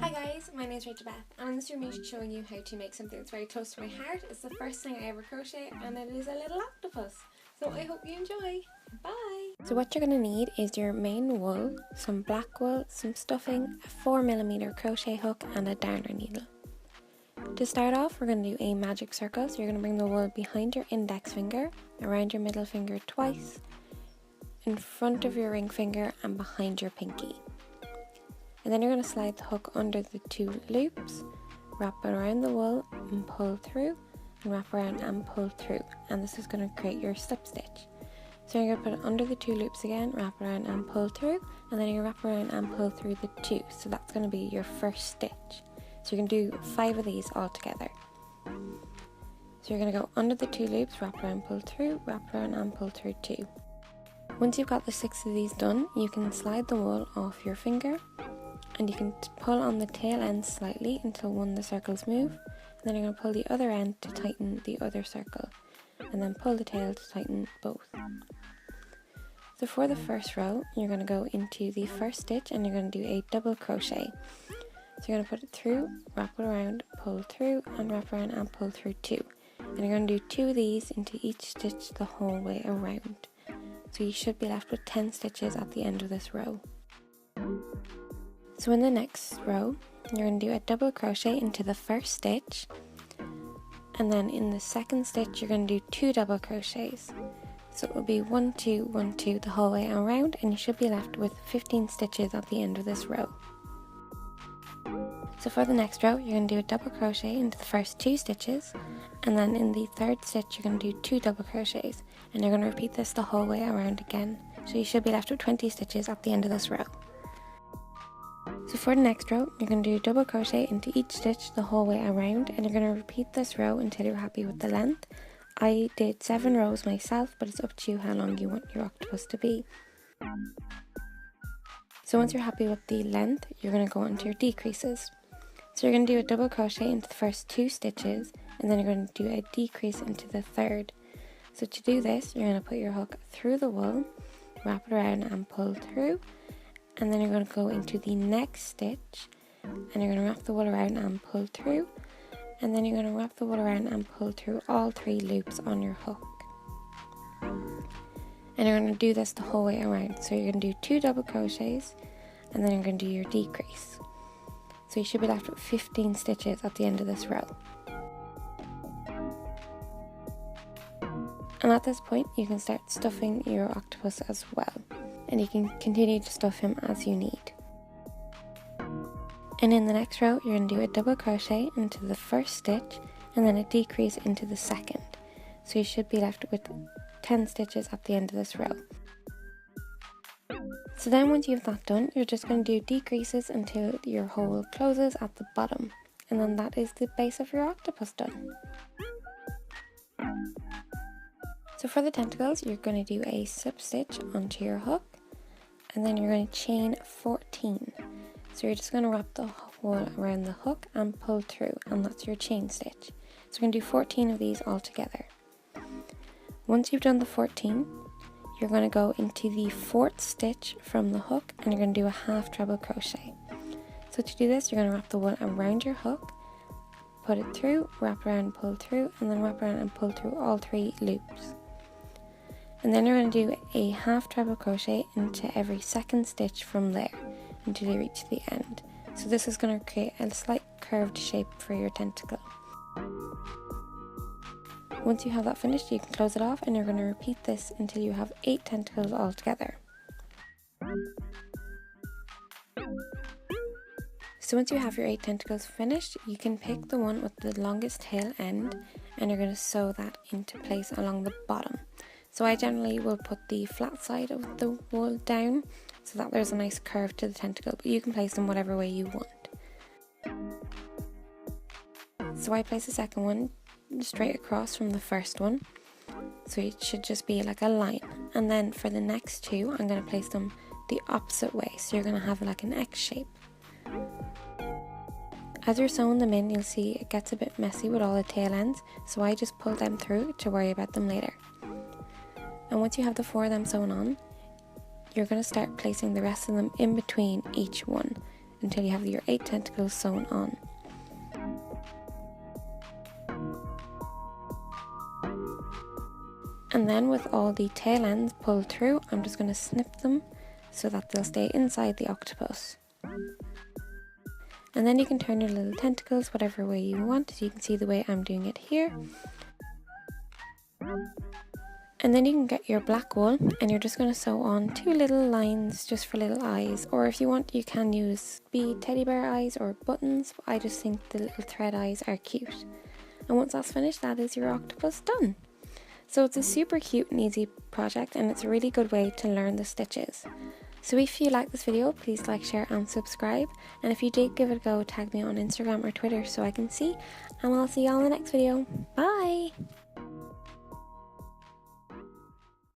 Hi guys, my name is Rachel Beth and in this video I'm showing you how to make something that's very close to my heart. It's the first thing I ever crochet and it is a little octopus. So I hope you enjoy. Bye! So what you're going to need is your main wool, some black wool, some stuffing, a 4mm crochet hook and a darner needle. To start off we're going to do a magic circle, so you're going to bring the wool behind your index finger, around your middle finger twice, in front of your ring finger and behind your pinky. And then you're going to slide the hook under the two loops, wrap it around the wool and pull through, and wrap around and pull through, and this is going to create your slip stitch. So you're going to put it under the two loops again, wrap around and pull through, and then you wrap around and pull through the two, so that's going to be your first stitch. So you're going to do 5 of these all together. So you're going to go under the two loops, wrap around, pull through, wrap around and pull through 2. Once you've got the 6 of these done, you can slide the wool off your finger, and you can pull on the tail end slightly until one of the circles move, and then you're going to pull the other end to tighten the other circle, and then pull the tail to tighten both. So for the first row, you're going to go into the first stitch and you're going to do a double crochet. So you're going to put it through, wrap it around, pull through, and wrap around and pull through 2. And you're going to do 2 of these into each stitch the whole way around. So you should be left with 10 stitches at the end of this row. So in the next row, you're going to do a double crochet into the first stitch, and then in the second stitch you're going to do 2 double crochets. So it will be 1, 2, 1, 2 the whole way around, and you should be left with 15 stitches at the end of this row. So for the next row, you're going to do a double crochet into the first 2 stitches, and then in the third stitch you're going to do 2 double crochets, and you're going to repeat this the whole way around again. So you should be left with 20 stitches at the end of this row. So for the next row, you're going to do double crochet into each stitch the whole way around, and you're going to repeat this row until you're happy with the length. I did 7 rows myself, but it's up to you how long you want your octopus to be. So once you're happy with the length, you're going to go into your decreases. So you're going to do a double crochet into the first 2 stitches, and then you're going to do a decrease into the third. So to do this, you're going to put your hook through the wool, wrap it around and pull through, and then you're going to go into the next stitch, and you're going to wrap the wool around and pull through, and then you're going to wrap the wool around and pull through all 3 loops on your hook. And you're going to do this the whole way around. So you're going to do 2 double crochets, and then you're going to do your decrease. So you should be left with 15 stitches at the end of this row. And at this point you can start stuffing your octopus as well, and you can continue to stuff him as you need. And in the next row you're going to do a double crochet into the first stitch and then a decrease into the second. So you should be left with 10 stitches at the end of this row. So then once you have that done, you're just going to do decreases until your hole closes at the bottom, and then that is the base of your octopus done. So for the tentacles, you're going to do a slip stitch onto your hook, and then you're going to chain 14. So you're just going to wrap the wool around the hook and pull through, and that's your chain stitch. So we're going to do 14 of these all together. Once you've done the 14, you're going to go into the 4th stitch from the hook, and you're going to do a half treble crochet. So to do this, you're going to wrap the wool around your hook, put it through, wrap around, pull through, and then wrap around and pull through all 3 loops. And then you're going to do a half treble crochet into every 2nd stitch from there until you reach the end. So this is going to create a slight curved shape for your tentacle. Once you have that finished, you can close it off, and you're going to repeat this until you have 8 tentacles all together. So once you have your 8 tentacles finished, you can pick the one with the longest tail end, and you're going to sew that into place along the bottom. So I generally will put the flat side of the wool down so that there's a nice curve to the tentacle, but you can place them whatever way you want. So I place the second one straight across from the first one, so it should just be like a line, and then for the next 2 I'm going to place them the opposite way, so you're going to have like an X shape. As you're sewing them in, you'll see it gets a bit messy with all the tail ends, so I just pull them through to worry about them later. And once you have the 4 of them sewn on, you're going to start placing the rest of them in between each one until you have your 8 tentacles sewn on. And then with all the tail ends pulled through, I'm just going to snip them so that they'll stay inside the octopus. And then you can turn your little tentacles whatever way you want, so you can see the way I'm doing it here. And then you can get your black wool and you're just going to sew on 2 little lines just for little eyes, or if you want you can use bead teddy bear eyes or buttons. I just think the little thread eyes are cute. And once that's finished, that is your octopus done. So it's a super cute and easy project, and it's a really good way to learn the stitches. So if you like this video, please like, share and subscribe, and if you did give it a go, tag me on Instagram or Twitter so I can see, and I'll see you all in the next video. Bye!